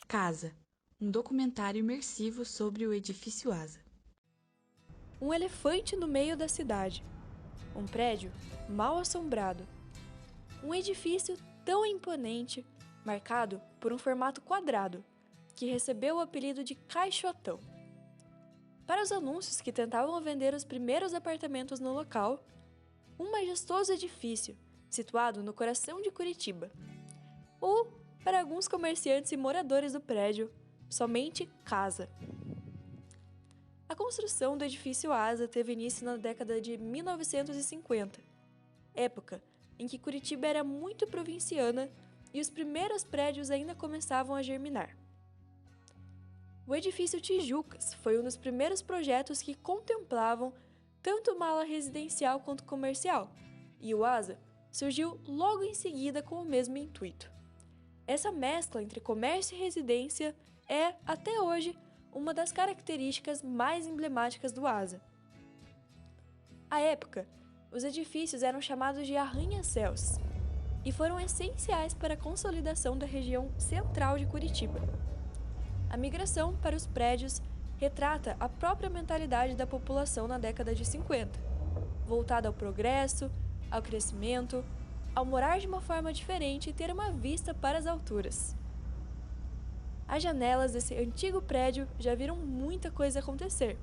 Casa, um documentário imersivo sobre o edifício Asa. Um elefante no meio da cidade. Um prédio mal assombrado. Um edifício tão imponente, marcado por um formato quadrado, que recebeu o apelido de caixotão. Para os anúncios que tentavam vender os primeiros apartamentos no local, um majestoso edifício situado no coração de Curitiba. Ou, para alguns comerciantes e moradores do prédio, somente casa. A construção do edifício Asa teve início na década de 1950, época em que Curitiba era muito provinciana e os primeiros prédios ainda começavam a germinar. O edifício Tijucas foi um dos primeiros projetos que contemplavam tanto uma ala residencial quanto comercial, e o Asa surgiu logo em seguida com o mesmo intuito. Essa mescla entre comércio e residência é, até hoje, uma das características mais emblemáticas do Asa. À época, os edifícios eram chamados de arranha-céus e foram essenciais para a consolidação da região central de Curitiba. A migração para os prédios retrata a própria mentalidade da população na década de 50, voltada ao progresso, ao crescimento, ao morar de uma forma diferente e ter uma vista para as alturas. As janelas desse antigo prédio já viram muita coisa acontecer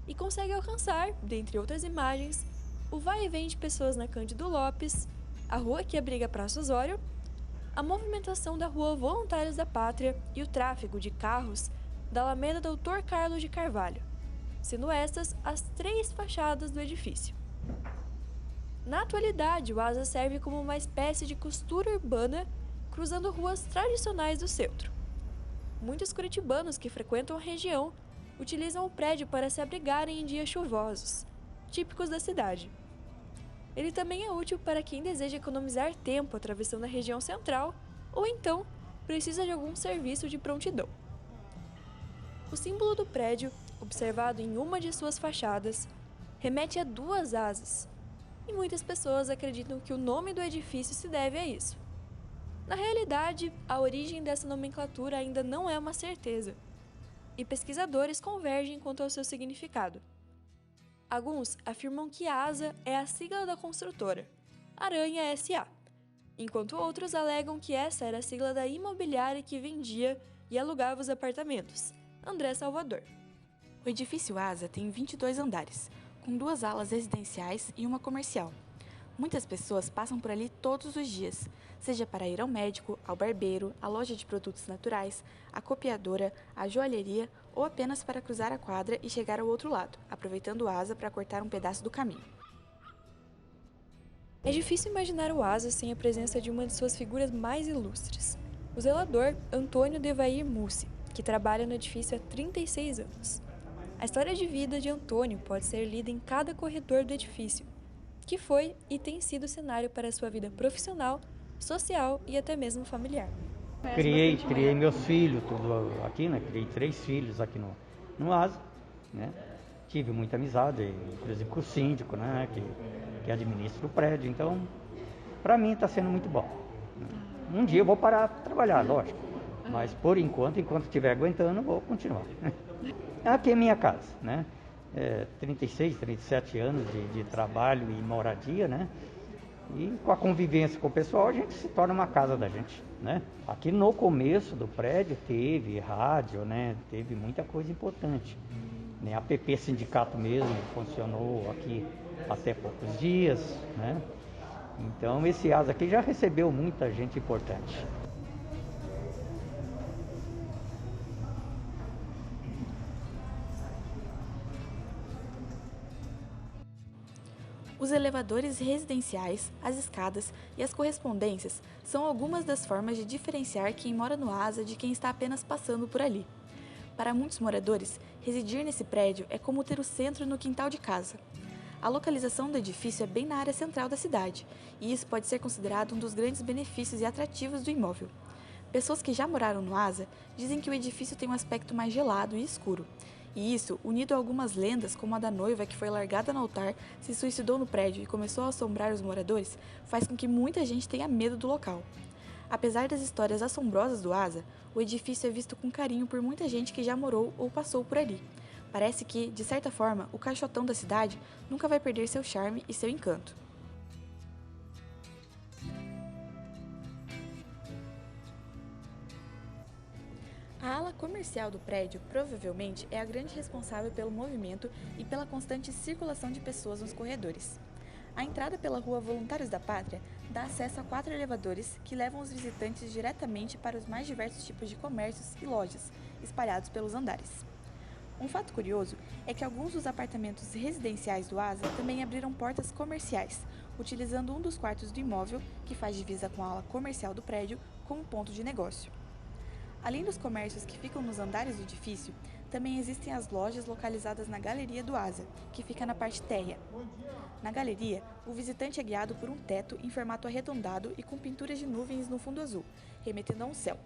e conseguem alcançar, dentre outras imagens, o vai e vem de pessoas na Cândido Lopes, a rua que abriga a Praça Osório, a movimentação da Rua Voluntários da Pátria e o tráfego de carros da Alameda Doutor Carlos de Carvalho, sendo estas as 3 fachadas do edifício. Na atualidade, o Asa serve como uma espécie de costura urbana cruzando ruas tradicionais do centro. Muitos curitibanos que frequentam a região utilizam o prédio para se abrigarem em dias chuvosos, típicos da cidade. Ele também é útil para quem deseja economizar tempo atravessando a região central ou então precisa de algum serviço de prontidão. O símbolo do prédio, observado em uma de suas fachadas, remete a 2 asas, e muitas pessoas acreditam que o nome do edifício se deve a isso. Na realidade, a origem dessa nomenclatura ainda não é uma certeza, e pesquisadores convergem quanto ao seu significado. Alguns afirmam que ASA é a sigla da construtora, Aranha S.A., enquanto outros alegam que essa era a sigla da imobiliária que vendia e alugava os apartamentos, André Salvador. O edifício Asa tem 22 andares, com 2 alas residenciais e uma comercial. Muitas pessoas passam por ali todos os dias, seja para ir ao médico, ao barbeiro, à loja de produtos naturais, à copiadora, à joalheria ou apenas para cruzar a quadra e chegar ao outro lado, aproveitando o Asa para cortar um pedaço do caminho. É difícil imaginar o Asa sem a presença de uma de suas figuras mais ilustres, o zelador Antônio Devair Mussi, que trabalha no edifício há 36 anos. A história de vida de Antônio pode ser lida em cada corredor do edifício, que foi e tem sido cenário para a sua vida profissional, social e até mesmo familiar. Criei meus filhos tudo aqui, né? Criei 3 filhos aqui no Asa, né? Tive muita amizade, inclusive com o síndico, né? Que administra o prédio. Então, para mim está sendo muito bom. Um dia eu vou parar de trabalhar, lógico. Mas por enquanto estiver aguentando, vou continuar. Aqui é minha casa, né? 36, 37 anos de trabalho e moradia, né? E com a convivência com o pessoal, a gente se torna uma casa da gente, né? Aqui no começo do prédio teve rádio, né? Teve muita coisa importante, né? A PP Sindicato mesmo funcionou aqui até poucos dias, né? Então esse Asa aqui já recebeu muita gente importante. Os elevadores residenciais, as escadas e as correspondências são algumas das formas de diferenciar quem mora no Asa de quem está apenas passando por ali. Para muitos moradores, residir nesse prédio é como ter o centro no quintal de casa. A localização do edifício é bem na área central da cidade, e isso pode ser considerado um dos grandes benefícios e atrativos do imóvel. Pessoas que já moraram no Asa dizem que o edifício tem um aspecto mais gelado e escuro. E isso, unido a algumas lendas, como a da noiva que foi largada no altar, se suicidou no prédio e começou a assombrar os moradores, faz com que muita gente tenha medo do local. Apesar das histórias assombrosas do Asa, o edifício é visto com carinho por muita gente que já morou ou passou por ali. Parece que, de certa forma, o caixotão da cidade nunca vai perder seu charme e seu encanto. A ala comercial do prédio provavelmente é a grande responsável pelo movimento e pela constante circulação de pessoas nos corredores. A entrada pela rua Voluntários da Pátria dá acesso a 4 elevadores que levam os visitantes diretamente para os mais diversos tipos de comércios e lojas, espalhados pelos andares. Um fato curioso é que alguns dos apartamentos residenciais do Asa também abriram portas comerciais, utilizando um dos quartos do imóvel, que faz divisa com a ala comercial do prédio, como ponto de negócio. Além dos comércios que ficam nos andares do edifício, também existem as lojas localizadas na Galeria do Asa, que fica na parte térrea. Na galeria, o visitante é guiado por um teto em formato arredondado e com pinturas de nuvens no fundo azul, remetendo a um céu.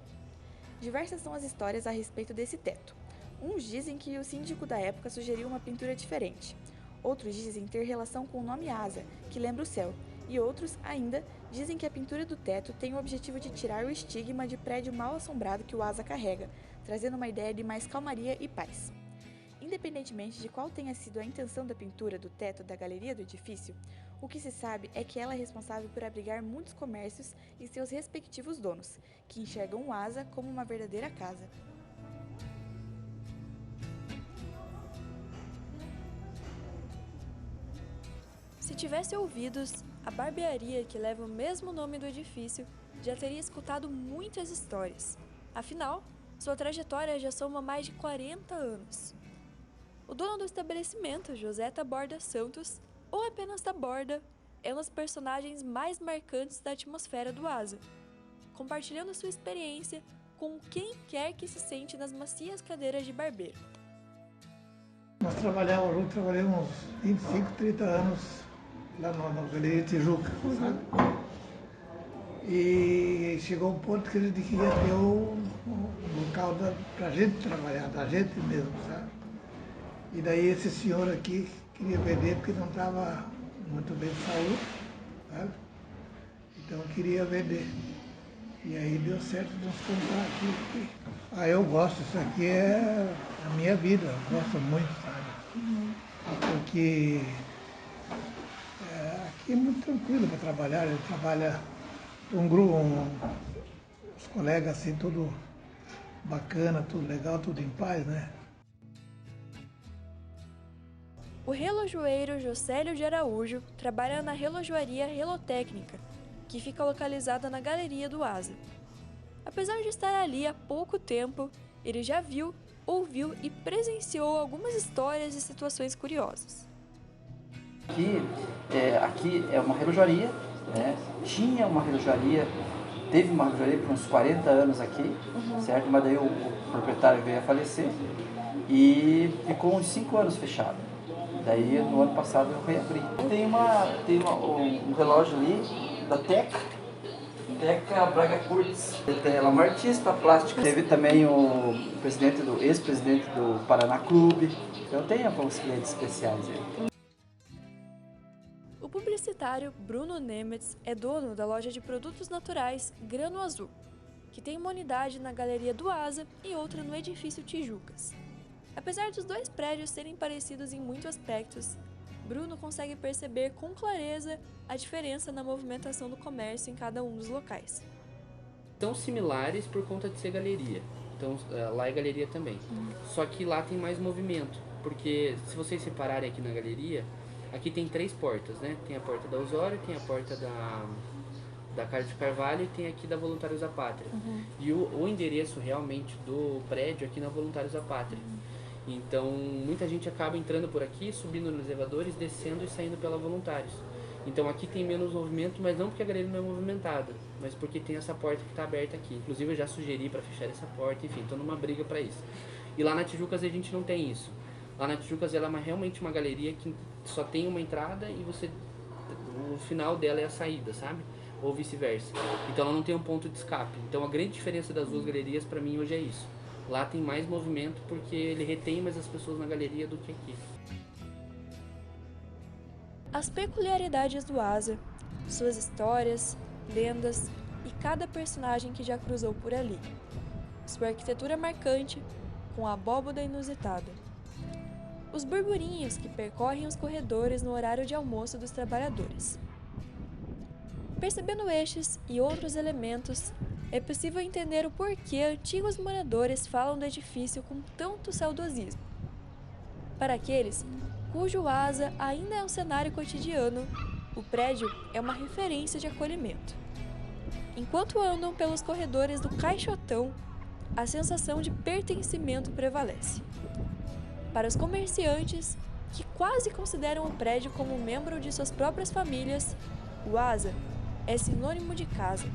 Diversas são as histórias a respeito desse teto. Uns dizem que o síndico da época sugeriu uma pintura diferente. Outros dizem ter relação com o nome Asa, que lembra o céu. E outros, ainda, dizem que a pintura do teto tem o objetivo de tirar o estigma de prédio mal assombrado que o Asa carrega, trazendo uma ideia de mais calmaria e paz. Independentemente de qual tenha sido a intenção da pintura do teto da galeria do edifício, o que se sabe é que ela é responsável por abrigar muitos comércios e seus respectivos donos, que enxergam o Asa como uma verdadeira casa. Se tivesse ouvidos, a barbearia que leva o mesmo nome do edifício já teria escutado muitas histórias. Afinal, sua trajetória já soma mais de 40 anos. O dono do estabelecimento, José Taborda Santos, ou apenas Taborda, é um dos personagens mais marcantes da atmosfera do Asa, compartilhando sua experiência com quem quer que se sente nas macias cadeiras de barbeiro. Nós trabalhamos juntos, trabalhamos uns 25, 30 anos lá na Galeria Tijuca, sabe? E chegou um ponto que a gente queria ter um local para a gente trabalhar, da gente mesmo, sabe? E daí esse senhor aqui queria vender porque não estava muito bem de saúde, sabe? Então queria vender. E aí deu certo de nós comprar aqui. Eu gosto, isso aqui é a minha vida, eu gosto muito, sabe? Porque aqui é muito tranquilo para trabalhar, ele trabalha um grupo, os colegas assim, tudo bacana, tudo legal, tudo em paz, né? O relojoeiro Josélio de Araújo trabalha na relojoaria Relotécnica, que fica localizada na Galeria do Asa. Apesar de estar ali há pouco tempo, ele já viu, ouviu e presenciou algumas histórias e situações curiosas. Aqui é uma relojoaria, né? Tinha uma relojoaria, teve uma relojoaria por uns 40 anos aqui, certo? Mas daí o proprietário veio a falecer e ficou uns 5 anos fechado. Daí no ano passado eu reabri. Tem um relógio ali da Teca Braga Curtis. Ela é uma artista plástica. Teve também o ex-presidente do Paraná Clube. Então tem alguns clientes especiais aí. O publicitário Bruno Nemetz é dono da loja de produtos naturais Grano Azul, que tem uma unidade na Galeria do Asa e outra no edifício Tijucas. Apesar dos dois prédios serem parecidos em muitos aspectos, Bruno consegue perceber com clareza a diferença na movimentação do comércio em cada um dos locais. São similares por conta de ser galeria, então lá é galeria também. Só que lá tem mais movimento, porque se vocês separarem aqui na galeria, aqui tem 3 portas, né? Tem a porta da Osório, tem a porta da Carlos de Carvalho e tem aqui da Voluntários da Pátria. E o endereço realmente do prédio aqui na Voluntários da Pátria. Então, muita gente acaba entrando por aqui, subindo nos elevadores, descendo e saindo pela Voluntários. Então, aqui tem menos movimento, mas não porque a galeria não é movimentada, mas porque tem essa porta que está aberta aqui. Inclusive, eu já sugeri para fechar essa porta, enfim, estou numa briga para isso. E lá na Tijucas a gente não tem isso. Lá na Tijucas ela é realmente uma galeria que só tem uma entrada e o final dela é a saída, sabe? Ou vice-versa. Então, ela não tem um ponto de escape. Então, a grande diferença das duas galerias para mim hoje é isso. Lá tem mais movimento porque ele retém mais as pessoas na galeria do que aqui. As peculiaridades do Asa, suas histórias, lendas, e cada personagem que já cruzou por ali. Sua arquitetura marcante, com a abóbada inusitada. Os burburinhos que percorrem os corredores no horário de almoço dos trabalhadores. Percebendo estes e outros elementos, é possível entender o porquê antigos moradores falam do edifício com tanto saudosismo. Para aqueles cujo asa ainda é um cenário cotidiano, o prédio é uma referência de acolhimento. Enquanto andam pelos corredores do Caixotão, a sensação de pertencimento prevalece. Para os comerciantes, que quase consideram o prédio como membro de suas próprias famílias, o asa é sinônimo de casa,